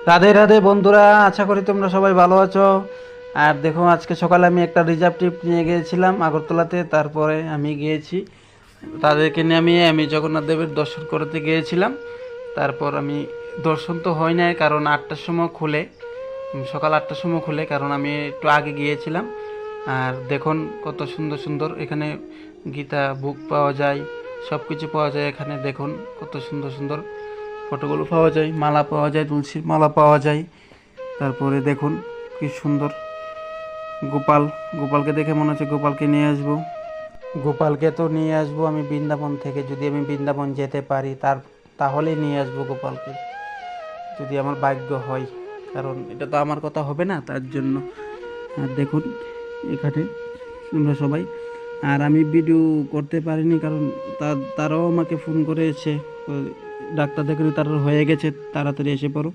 রাধে রাধে বন্ধুরা, আশা করি তোমরা সবাই ভালো আছো। আর দেখো, আজকে সকালে আমি একটা রিজার্ভ ট্রিপ নিয়ে গিয়েছিলাম আগরতলাতে। তারপরে আমি গিয়েছি, তাদেরকে নিয়ে আমি জগন্নাথ দেবের দর্শন করতে গিয়েছিলাম। তারপর আমি দর্শন তো হয় নাই, কারণ 8টার সময় খুলে, সকাল 8টার সময় খুলে, কারণ আমি একটু আগে গিয়েছিলাম। আর দেখুন কত সুন্দর সুন্দর এখানে গীতা বুক পাওয়া যায়, সব কিছু পাওয়া যায় এখানে। দেখুন কত সুন্দর সুন্দর ফটোগুলো পাওয়া যায়, মালা পাওয়া যায়, তুলসীর মালা পাওয়া যায়। তারপরে দেখুন কি সুন্দর গোপালকে দেখে মনে হচ্ছে গোপালকে নিয়ে আসবো। গোপালকে তো নিয়ে আসবো আমি বৃন্দাবন থেকে, যদি আমি বৃন্দাবন যেতে পারি তাহলেই নিয়ে আসবো গোপালকে, যদি আমার ভাগ্য হয়। কারণ এটা তো আমার কথা হবে না, তার জন্য। আর দেখুন এখানে আমরা সবাই, আর আমি ভিডিও করতে পারিনি কারণ তারাও আমাকে ফোন করেছে, ডাক্তার দেখে তার হয়ে গেছে, তাড়াতাড়ি এসে পড়ো।